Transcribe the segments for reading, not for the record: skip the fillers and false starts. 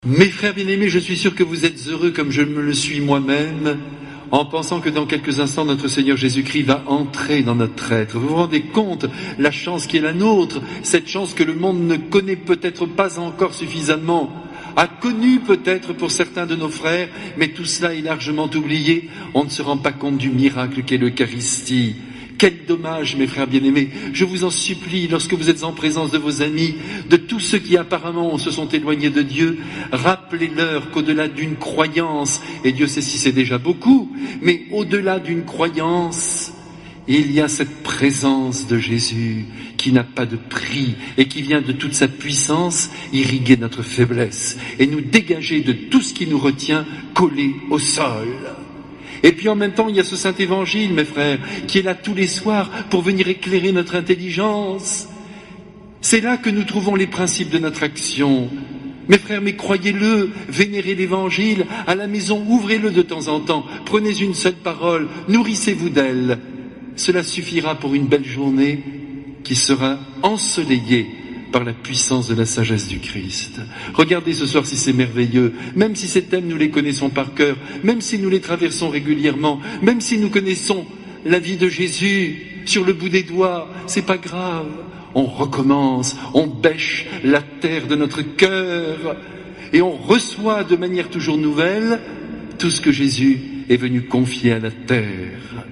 Mes frères bien-aimés, je suis sûr que vous êtes heureux comme je me le suis moi-même, en pensant que dans quelques instants, notre Seigneur Jésus-Christ va entrer dans notre être. Vous vous rendez compte, la chance qui est la nôtre, cette chance que le monde ne connaît peut-être pas encore suffisamment, a connu peut-être pour certains de nos frères, mais tout cela est largement oublié. On ne se rend pas compte du miracle qu'est l'Eucharistie. Quel dommage, mes frères bien-aimés. Je vous en supplie, lorsque vous êtes en présence de vos amis, de tous ceux qui apparemment se sont éloignés de Dieu, rappelez-leur qu'au-delà d'une croyance, et Dieu sait si c'est déjà beaucoup, mais au-delà d'une croyance, il y a cette présence de Jésus qui n'a pas de prix et qui vient de toute sa puissance irriguer notre faiblesse et nous dégager de tout ce qui nous retient collé au sol. Et puis en même temps, il y a ce Saint-Évangile, mes frères, qui est là tous les soirs pour venir éclairer notre intelligence. C'est là que nous trouvons les principes de notre action. Mes frères, mais croyez-le, vénérez l'Évangile, à la maison, ouvrez-le de temps en temps, prenez une seule parole, nourrissez-vous d'elle. Cela suffira pour une belle journée qui sera ensoleillée par la puissance de la sagesse du Christ. Regardez ce soir si c'est merveilleux, même si ces thèmes nous les connaissons par cœur, même si nous les traversons régulièrement, même si nous connaissons la vie de Jésus sur le bout des doigts, c'est pas grave. On recommence, on bêche la terre de notre cœur et on reçoit de manière toujours nouvelle tout ce que Jésus est venu confier à la terre.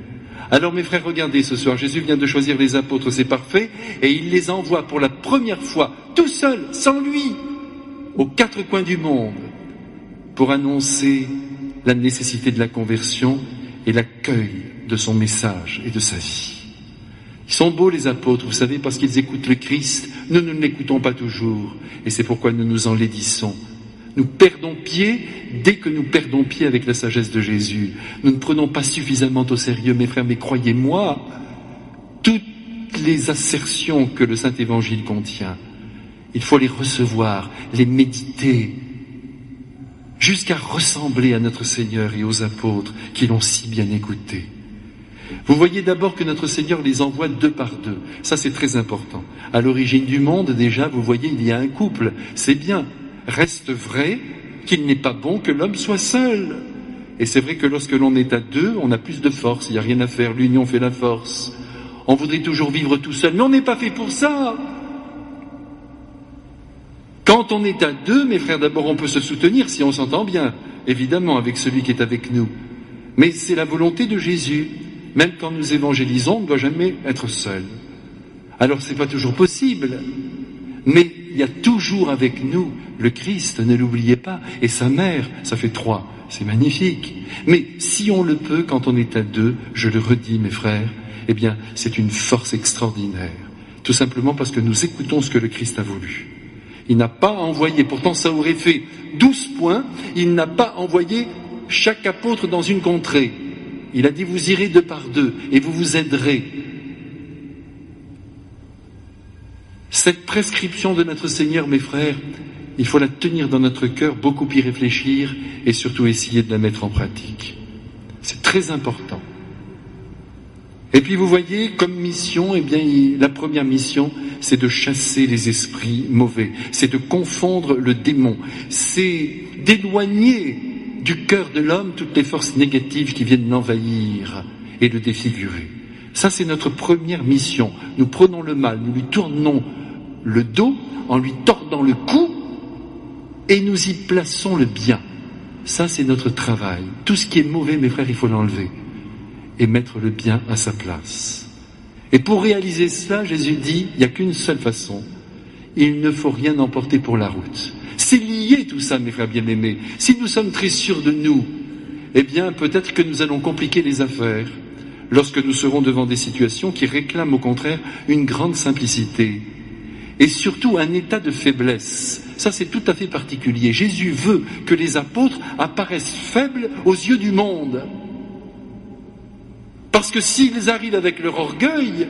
Alors mes frères, regardez ce soir, Jésus vient de choisir les apôtres, c'est parfait, et il les envoie pour la première fois, tout seul, sans lui, aux quatre coins du monde, pour annoncer la nécessité de la conversion et l'accueil de son message et de sa vie. Ils sont beaux les apôtres, vous savez, parce qu'ils écoutent le Christ, nous ne l'écoutons pas toujours, et c'est pourquoi nous nous enlaidissons. Nous perdons pied dès que nous perdons pied avec la sagesse de Jésus. Nous ne prenons pas suffisamment au sérieux, mes frères, mais croyez-moi, toutes les assertions que le Saint-Évangile contient, il faut les recevoir, les méditer, jusqu'à ressembler à notre Seigneur et aux apôtres qui l'ont si bien écouté. Vous voyez d'abord que notre Seigneur les envoie deux par deux. Ça, c'est très important. À l'origine du monde, déjà, vous voyez, il y a un couple. C'est bien. Reste vrai qu'il n'est pas bon que l'homme soit seul. Et c'est vrai que lorsque l'on est à deux, on a plus de force, il n'y a rien à faire, l'union fait la force. On voudrait toujours vivre tout seul, mais on n'est pas fait pour ça. Quand on est à deux, mes frères, d'abord on peut se soutenir si on s'entend bien, évidemment, avec celui qui est avec nous. Mais c'est la volonté de Jésus. Même quand nous évangélisons, on ne doit jamais être seul. Alors c'est pas toujours possible, mais il y a toujours avec nous le Christ, ne l'oubliez pas, et sa mère, ça fait 3, c'est magnifique. Mais si on le peut, quand on est à 2, je le redis mes frères, eh bien c'est une force extraordinaire. Tout simplement parce que nous écoutons ce que le Christ a voulu. Il n'a pas envoyé, pourtant ça aurait fait 12 points, il n'a pas envoyé chaque apôtre dans une contrée. Il a dit vous irez 2 par 2 et vous vous aiderez. Cette prescription de notre Seigneur, mes frères, il faut la tenir dans notre cœur, beaucoup y réfléchir et surtout essayer de la mettre en pratique. C'est très important. Et puis vous voyez, comme mission, eh bien, la première mission, c'est de chasser les esprits mauvais, c'est de confondre le démon, c'est d'éloigner du cœur de l'homme toutes les forces négatives qui viennent l'envahir et le défigurer. Ça, c'est notre première mission. Nous prenons le mal, nous lui tournons le dos en lui tordant le cou et nous y plaçons le bien. Ça, c'est notre travail. Tout ce qui est mauvais, mes frères, il faut l'enlever et mettre le bien à sa place. Et pour réaliser cela, Jésus dit, il n'y a qu'une seule façon. Il ne faut rien emporter pour la route. C'est lié tout ça, mes frères bien-aimés. Si nous sommes très sûrs de nous, eh bien, peut-être que nous allons compliquer les affaires lorsque nous serons devant des situations qui réclament au contraire une grande simplicité et surtout un état de faiblesse. Ça, c'est tout à fait particulier. Jésus veut que les apôtres apparaissent faibles aux yeux du monde. Parce que s'ils arrivent avec leur orgueil,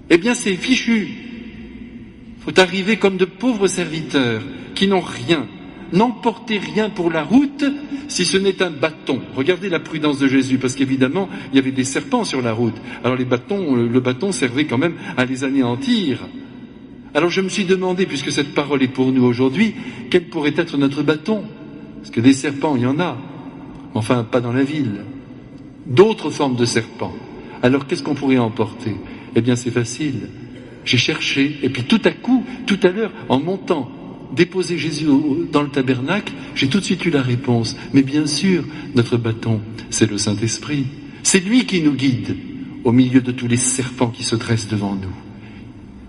eh bien, c'est fichu. Il faut arriver comme de pauvres serviteurs qui n'ont rien. N'emportez rien pour la route si ce n'est un bâton. Regardez la prudence de Jésus, parce qu'évidemment, il y avait des serpents sur la route. Alors le bâton servait quand même à les anéantir. Alors je me suis demandé, puisque cette parole est pour nous aujourd'hui, quel pourrait être notre bâton? Parce que des serpents, il y en a, enfin pas dans la ville. D'autres formes de serpents. Alors qu'est-ce qu'on pourrait emporter? Eh bien c'est facile. J'ai cherché, et puis tout à coup, tout à l'heure, en montant, déposer Jésus dans le tabernacle, j'ai tout de suite eu la réponse. Mais bien sûr, notre bâton, c'est le Saint-Esprit. C'est lui qui nous guide au milieu de tous les serpents qui se dressent devant nous.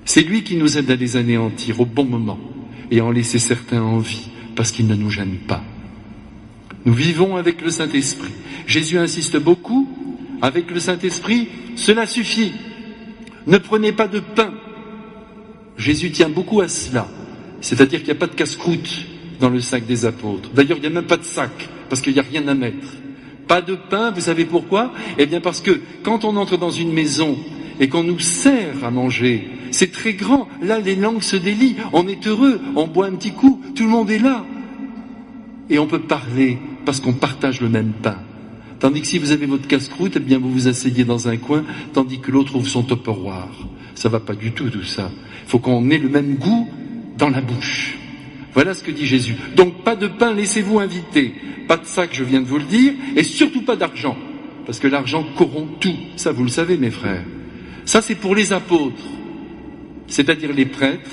C'est lui qui nous aide à les anéantir au bon moment et à en laisser certains en vie, parce qu'il ne nous gêne pas. Nous vivons avec le Saint-Esprit. Jésus insiste beaucoup, avec le Saint-Esprit, cela suffit. Ne prenez pas de pain. Jésus tient beaucoup à cela. C'est-à-dire qu'il n'y a pas de casse-croûte dans le sac des apôtres. D'ailleurs, il n'y a même pas de sac, parce qu'il n'y a rien à mettre. Pas de pain, vous savez pourquoi? Eh bien parce que quand on entre dans une maison et qu'on nous sert à manger, c'est très grand. Là, les langues se délient. On est heureux, on boit un petit coup, tout le monde est là. Et on peut parler parce qu'on partage le même pain. Tandis que si vous avez votre casse-croûte, eh bien vous vous asseyez dans un coin, tandis que l'autre ouvre son tupperware. Ça va pas du tout ça. Il faut qu'on ait le même goût dans la bouche. Voilà ce que dit Jésus. Donc pas de pain, laissez-vous inviter. Pas de sac, je viens de vous le dire, et surtout pas d'argent. Parce que l'argent corrompt tout. Ça, vous le savez, mes frères. Ça, c'est pour les apôtres. C'est-à-dire les prêtres,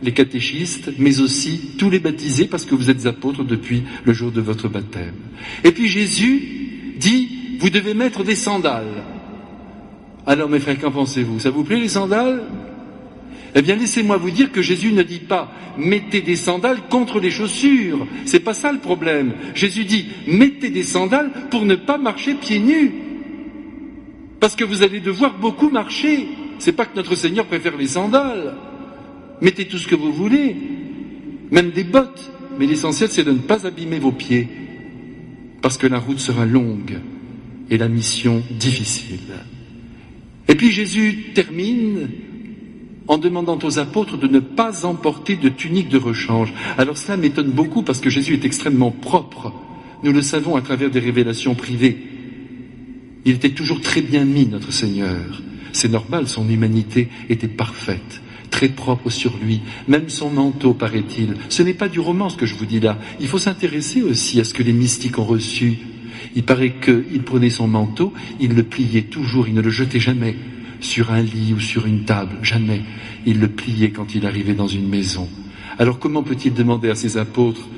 les catéchistes, mais aussi tous les baptisés, parce que vous êtes apôtres depuis le jour de votre baptême. Et puis Jésus dit, vous devez mettre des sandales. Alors, mes frères, qu'en pensez-vous? Ça vous plaît, les sandales? Eh bien, laissez-moi vous dire que Jésus ne dit pas « mettez des sandales contre les chaussures ». C'est pas ça le problème. Jésus dit « mettez des sandales pour ne pas marcher pieds nus ». Parce que vous allez devoir beaucoup marcher. C'est pas que notre Seigneur préfère les sandales. Mettez tout ce que vous voulez, même des bottes. Mais l'essentiel, c'est de ne pas abîmer vos pieds. Parce que la route sera longue et la mission difficile. Et puis Jésus termine en demandant aux apôtres de ne pas emporter de tunique de rechange. Alors cela m'étonne beaucoup parce que Jésus est extrêmement propre. Nous le savons à travers des révélations privées. Il était toujours très bien mis, notre Seigneur. C'est normal, son humanité était parfaite, très propre sur lui. Même son manteau, paraît-il. Ce n'est pas du roman ce que je vous dis là. Il faut s'intéresser aussi à ce que les mystiques ont reçu. Il paraît qu'il prenait son manteau, il le pliait toujours, il ne le jetait jamais sur un lit ou sur une table, jamais. Il le pliait quand il arrivait dans une maison. Alors comment peut-il demander à ses apôtres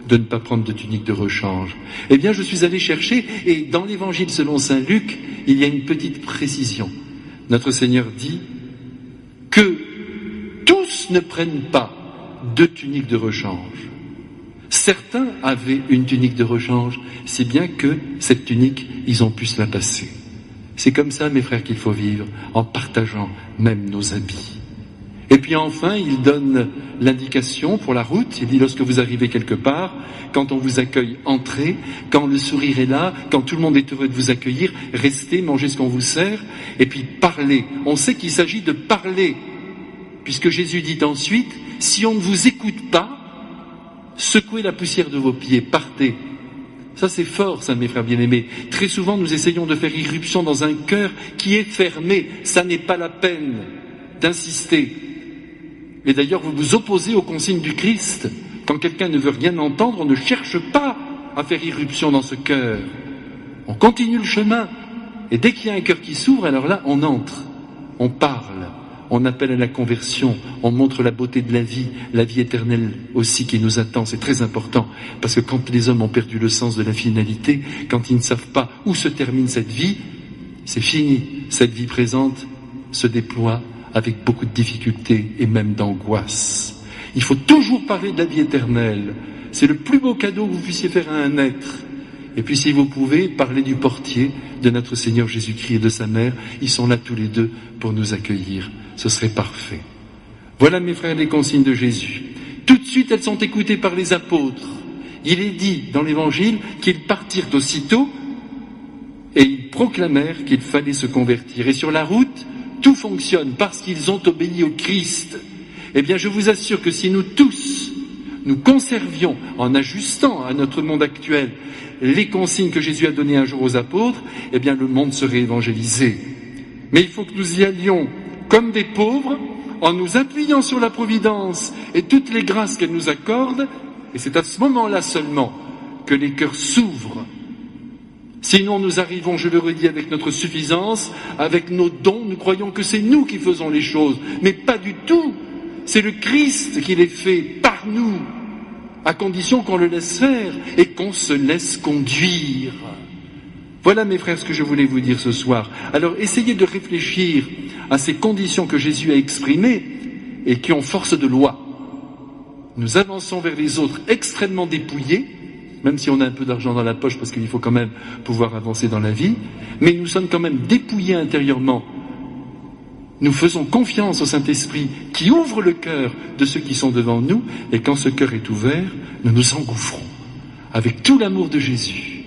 de ne pas prendre de tunique de rechange? Eh bien, je suis allé chercher, et dans l'évangile selon saint Luc, il y a une petite précision. Notre Seigneur dit que tous ne prennent pas de tunique de rechange. Certains avaient une tunique de rechange, si bien que cette tunique, ils ont pu se la passer. C'est comme ça, mes frères, qu'il faut vivre, en partageant même nos habits. Et puis enfin, il donne l'indication pour la route. Il dit, lorsque vous arrivez quelque part, quand on vous accueille, entrez. Quand le sourire est là, quand tout le monde est heureux de vous accueillir, restez, mangez ce qu'on vous sert, et puis parlez. On sait qu'il s'agit de parler, puisque Jésus dit ensuite, si on ne vous écoute pas, secouez la poussière de vos pieds, partez. Ça c'est fort, ça, mes frères bien-aimés. Très souvent, nous essayons de faire irruption dans un cœur qui est fermé. Ça n'est pas la peine d'insister. Et d'ailleurs, vous vous opposez aux consignes du Christ. Quand quelqu'un ne veut rien entendre, on ne cherche pas à faire irruption dans ce cœur. On continue le chemin. Et dès qu'il y a un cœur qui s'ouvre, alors là, on entre, on parle, on appelle à la conversion, on montre la beauté de la vie éternelle aussi qui nous attend. C'est très important, parce que quand les hommes ont perdu le sens de la finalité, quand ils ne savent pas où se termine cette vie, c'est fini. Cette vie présente se déploie avec beaucoup de difficultés et même d'angoisse. Il faut toujours parler de la vie éternelle. C'est le plus beau cadeau que vous puissiez faire à un être. Et puis si vous pouvez, parler du portier, de notre Seigneur Jésus-Christ et de sa mère. Ils sont là tous les deux pour nous accueillir. Ce serait parfait. Voilà, mes frères, les consignes de Jésus. Tout de suite, elles sont écoutées par les apôtres. Il est dit dans l'Évangile qu'ils partirent aussitôt et ils proclamèrent qu'il fallait se convertir. Et sur la route, tout fonctionne parce qu'ils ont obéi au Christ. Eh bien, je vous assure que si nous tous, nous conservions, en ajustant à notre monde actuel, les consignes que Jésus a données un jour aux apôtres, eh bien, le monde serait évangélisé. Mais il faut que nous y allions comme des pauvres, en nous appuyant sur la Providence et toutes les grâces qu'elle nous accorde, et c'est à ce moment-là seulement que les cœurs s'ouvrent. Sinon, nous arrivons, je le redis, avec notre suffisance, avec nos dons, nous croyons que c'est nous qui faisons les choses, mais pas du tout. C'est le Christ qui les fait par nous, à condition qu'on le laisse faire et qu'on se laisse conduire. Voilà, mes frères, ce que je voulais vous dire ce soir. Alors, essayez de réfléchir à ces conditions que Jésus a exprimées et qui ont force de loi. Nous avançons vers les autres extrêmement dépouillés, même si on a un peu d'argent dans la poche, parce qu'il faut quand même pouvoir avancer dans la vie, mais nous sommes quand même dépouillés intérieurement. Nous faisons confiance au Saint-Esprit qui ouvre le cœur de ceux qui sont devant nous, et quand ce cœur est ouvert, nous nous engouffrons avec tout l'amour de Jésus.